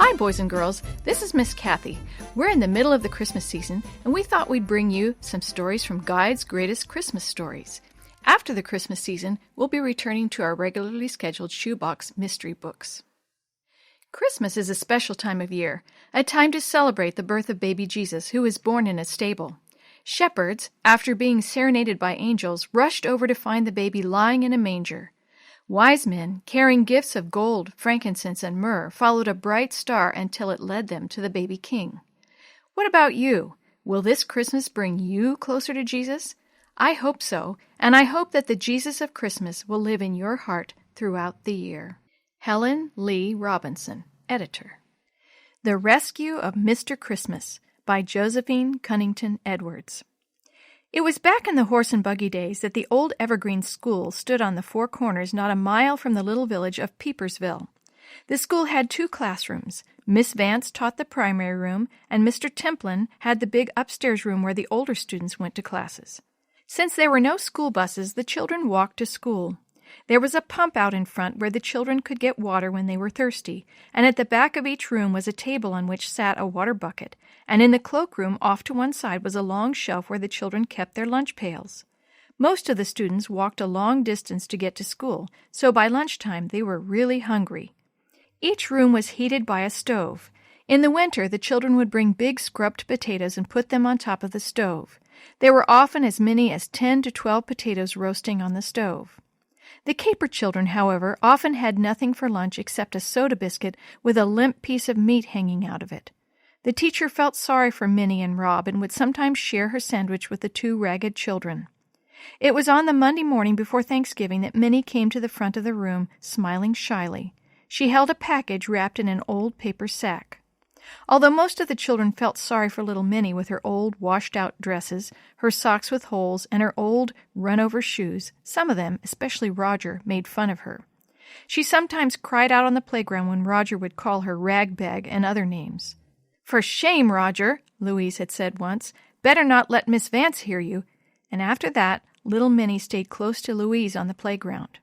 Hi, boys and girls. This is Miss Kathy. We're in the middle of the Christmas season, and we thought we'd bring you some stories from Guide's Greatest Christmas Stories. After the Christmas season, we'll be returning to our regularly scheduled shoebox mystery books. Christmas is a special time of year, a time to celebrate the birth of baby Jesus, who was born in a stable. Shepherds, after being serenaded by angels, rushed over to find the baby lying in a manger. Wise men, carrying gifts of gold, frankincense, and myrrh, followed a bright star until it led them to the baby king. What about you? Will this Christmas bring you closer to Jesus? I hope so, and I hope that the Jesus of Christmas will live in your heart throughout the year. Helen Lee Robinson, Editor. The Rescue of Mr. Christmas by Josephine Cummington Edwards. It was back in the horse and buggy days that the old Evergreen School stood on the four corners not a mile from the little village of Peepersville. The school had 2 classrooms. Miss Vance taught the primary room, and Mr. Templin had the big upstairs room where the older students went to classes. Since there were no school buses, the children walked to school. There was a pump out in front where the children could get water when they were thirsty, and at the back of each room was a table on which sat a water bucket, and in the cloakroom off to one side was a long shelf where the children kept their lunch pails. Most of the students walked a long distance to get to school, so by lunchtime they were really hungry. Each room was heated by a stove. In the winter, the children would bring big scrubbed potatoes and put them on top of the stove. There were often as many as 10 to 12 potatoes roasting on the stove. The Caper children, however, often had nothing for lunch except a soda biscuit with a limp piece of meat hanging out of it. The teacher felt sorry for Minnie and Rob and would sometimes share her sandwich with the 2 ragged children. It was on the Monday morning before Thanksgiving that Minnie came to the front of the room, smiling shyly. She held a package wrapped in an old paper sack. Although most of the children felt sorry for little Minnie with her old washed-out dresses, her socks with holes, and her old run-over shoes, some of them, especially Roger, made fun of her. She sometimes cried out on the playground when Roger would call her ragbag and other names. "For shame, Roger," Louise had said once. "Better not let Miss Vance hear you." And after that, little Minnie stayed close to Louise on the playground.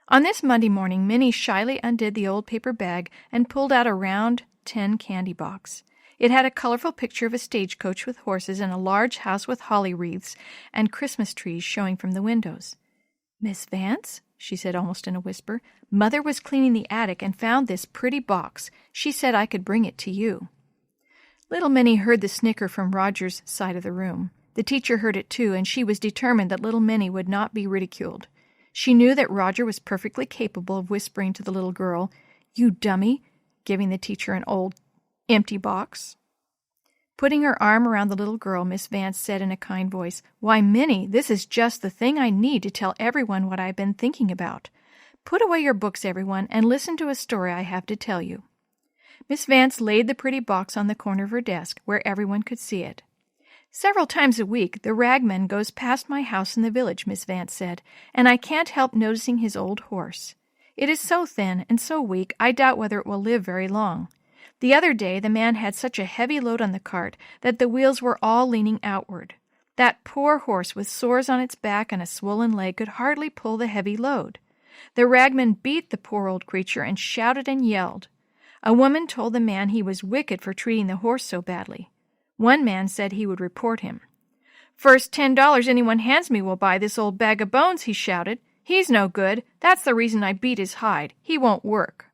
On this Monday morning, Minnie shyly undid the old paper bag and pulled out a round tin candy box. It had a colorful picture of a stagecoach with horses and a large house with holly wreaths and Christmas trees showing from the windows. "Miss Vance," she said almost in a whisper, "Mother was cleaning the attic and found this pretty box. She said I could bring it to you." Little Minnie heard the snicker from Roger's side of the room. The teacher heard it too, and she was determined that little Minnie would not be ridiculed. She knew that Roger was perfectly capable of whispering to the little girl, "You dummy," giving the teacher an old empty box. Putting her arm around the little girl, Miss Vance said in a kind voice, "Why, Minnie, this is just the thing I need to tell everyone what I've been thinking about. Put away your books, everyone, and listen to a story I have to tell you." Miss Vance laid the pretty box on the corner of her desk, where everyone could see it. "Several times a week, the ragman goes past my house in the village," Miss Vance said, "and I can't help noticing his old horse. It is so thin and so weak, I doubt whether it will live very long. The other day, the man had such a heavy load on the cart that the wheels were all leaning outward. That poor horse with sores on its back and a swollen leg could hardly pull the heavy load. The ragman beat the poor old creature and shouted and yelled. A woman told the man he was wicked for treating the horse so badly. One man said he would report him. "First $10 anyone hands me will buy this old bag of bones," he shouted. "He's no good. That's the reason I beat his hide. He won't work."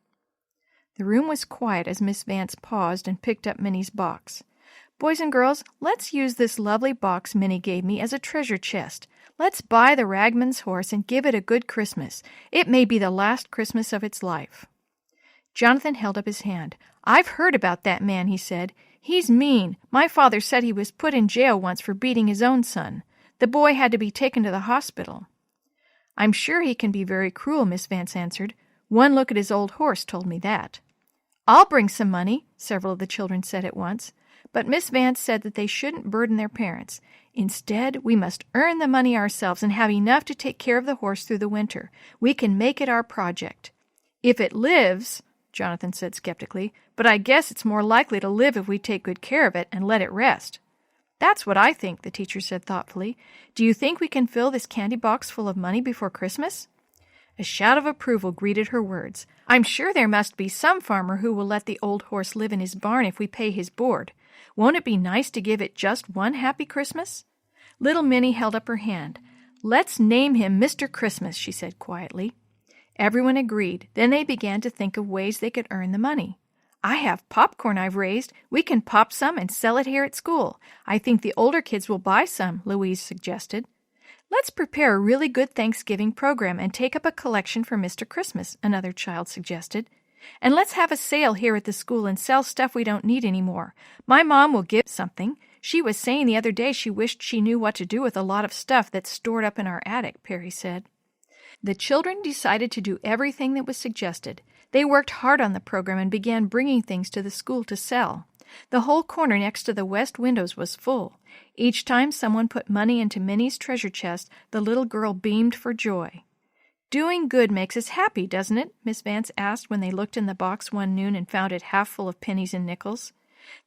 The room was quiet as Miss Vance paused and picked up Minnie's box. "Boys and girls, let's use this lovely box Minnie gave me as a treasure chest. Let's buy the ragman's horse and give it a good Christmas. It may be the last Christmas of its life." Jonathan held up his hand. "I've heard about that man," he said. "He's mean. My father said he was put in jail once for beating his own son. The boy had to be taken to the hospital." "I'm sure he can be very cruel," Miss Vance answered. "One look at his old horse told me that." "I'll bring some money," several of the children said at once. But Miss Vance said that they shouldn't burden their parents. "Instead, we must earn the money ourselves and have enough to take care of the horse through the winter. We can make it our project." "If it lives," Jonathan said skeptically, "but I guess it's more likely to live if we take good care of it and let it rest." "That's what I think," the teacher said thoughtfully. "Do you think we can fill this candy box full of money before Christmas?" A shout of approval greeted her words. "I'm sure there must be some farmer who will let the old horse live in his barn if we pay his board. Won't it be nice to give it just one happy Christmas?" Little Minnie held up her hand. "Let's name him Mr. Christmas," she said quietly. Everyone agreed. Then they began to think of ways they could earn the money. "I have popcorn I've raised. We can pop some and sell it here at school. I think the older kids will buy some," Louise suggested. "Let's prepare a really good Thanksgiving program and take up a collection for Mr. Christmas," another child suggested. "And let's have a sale here at the school and sell stuff we don't need anymore. My mom will give something. She was saying the other day she wished she knew what to do with a lot of stuff that's stored up in our attic," Perry said. The children decided to do everything that was suggested. They worked hard on the program and began bringing things to the school to sell. The whole corner next to the west windows was full. Each time someone put money into Minnie's treasure chest, the little girl beamed for joy. "Doing good makes us happy, doesn't it?" Miss Vance asked when they looked in the box one noon and found it half full of pennies and nickels.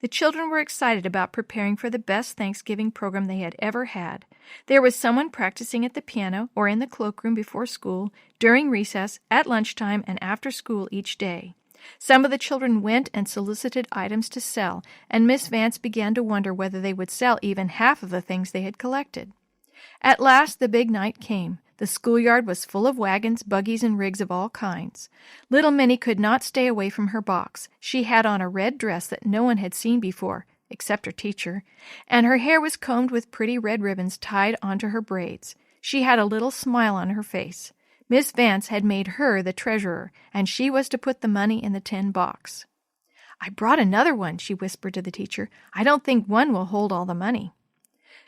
The children were excited about preparing for the best Thanksgiving program they had ever had. There was someone practicing at the piano or in the cloakroom before school, during recess, at lunchtime, and after school each day. Some of the children went and solicited items to sell, and Miss Vance began to wonder whether they would sell even half of the things they had collected. At last the big night came. The schoolyard was full of wagons, buggies, and rigs of all kinds. Little Minnie could not stay away from her box. She had on a red dress that no one had seen before, except her teacher, and her hair was combed with pretty red ribbons tied onto her braids. She had a little smile on her face. Miss Vance had made her the treasurer, and she was to put the money in the tin box. "I brought another one," she whispered to the teacher. "I don't think one will hold all the money."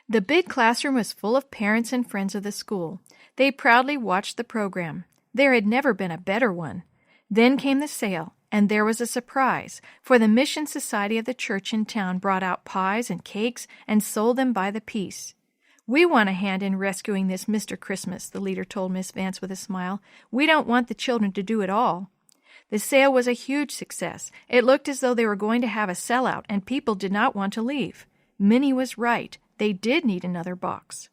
The big classroom was full of parents and friends of the school. They proudly watched the program. There had never been a better one. Then came the sale, and there was a surprise, for the Mission Society of the church in town brought out pies and cakes and sold them by the piece. "We want a hand in rescuing this Mr. Christmas," the leader told Miss Vance with a smile. "We don't want the children to do it all." The sale was a huge success. It looked as though they were going to have a sellout, and people did not want to leave. Minnie was right. They did need another box.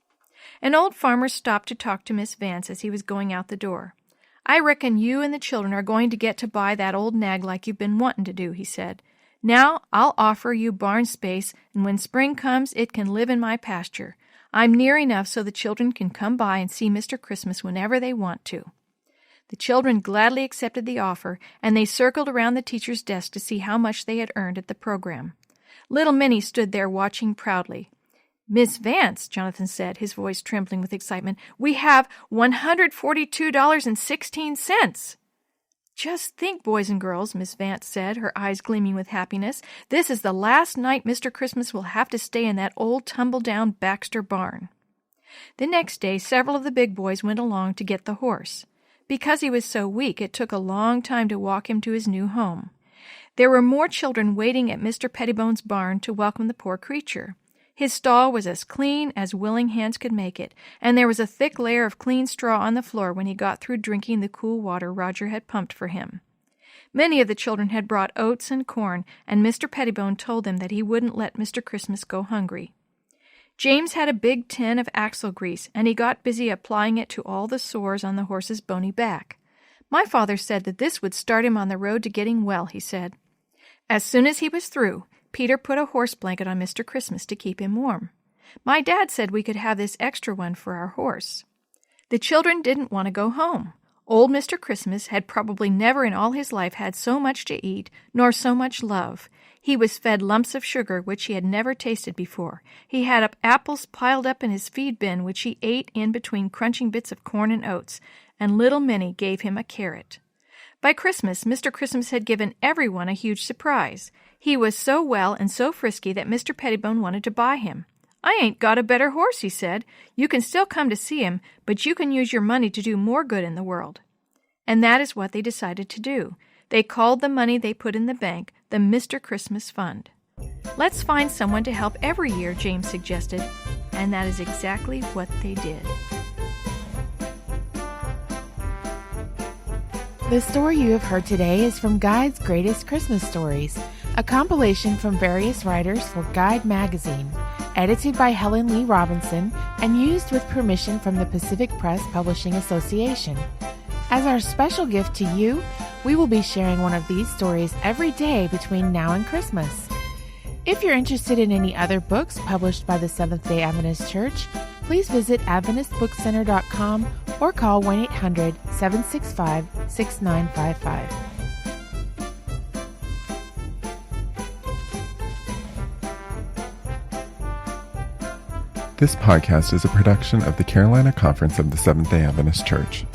An old farmer stopped to talk to Miss Vance as he was going out the door. "I reckon you and the children are going to get to buy that old nag like you've been wanting to do," he said. "Now I'll offer you barn space, and when spring comes it can live in my pasture. I'm near enough so the children can come by and see Mr. Christmas whenever they want to." The children gladly accepted the offer, and they circled around the teacher's desk to see how much they had earned at the program. Little Minnie stood there watching proudly. "Miss Vance," Jonathan said, his voice trembling with excitement, "we have $142.16. "Just think, boys and girls," Miss Vance said, her eyes gleaming with happiness. "This is the last night Mr. Christmas will have to stay in that old tumble-down Baxter barn." The next day, several of the big boys went along to get the horse. Because he was so weak, it took a long time to walk him to his new home. There were more children waiting at Mr. Pettibone's barn to welcome the poor creature. His stall was as clean as willing hands could make it, and there was a thick layer of clean straw on the floor when he got through drinking the cool water Roger had pumped for him. Many of the children had brought oats and corn, and Mr. Pettibone told them that he wouldn't let Mr. Christmas go hungry. James had a big tin of axle grease, and he got busy applying it to all the sores on the horse's bony back. "My father said that this would start him on the road to getting well," he said. As soon as he was through, Peter put a horse blanket on Mr. Christmas to keep him warm. "My dad said we could have this extra one for our horse." The children didn't want to go home. Old Mr. Christmas had probably never in all his life had so much to eat, nor so much love. He was fed lumps of sugar which he had never tasted before. He had apples piled up in his feed bin which he ate in between crunching bits of corn and oats, and little Minnie gave him a carrot. By Christmas, Mr. Christmas had given everyone a huge surprise. He was so well and so frisky that Mr. Pettibone wanted to buy him. "I ain't got a better horse," he said. "You can still come to see him, but you can use your money to do more good in the world." And that is what they decided to do. They called the money they put in the bank the Mr. Christmas Fund. "Let's find someone to help every year," James suggested, and that is exactly what they did. The story you have heard today is from Guide's Greatest Christmas Stories, a compilation from various writers for Guide magazine, edited by Helen Lee Robinson and used with permission from the Pacific Press Publishing Association. As our special gift to you, we will be sharing one of these stories every day between now and Christmas. If you're interested in any other books published by the Seventh-day Adventist Church, please visit AdventistBookCenter.com or call 1-800-765-6955. This podcast is a production of the Carolina Conference of the Seventh-day Adventist Church.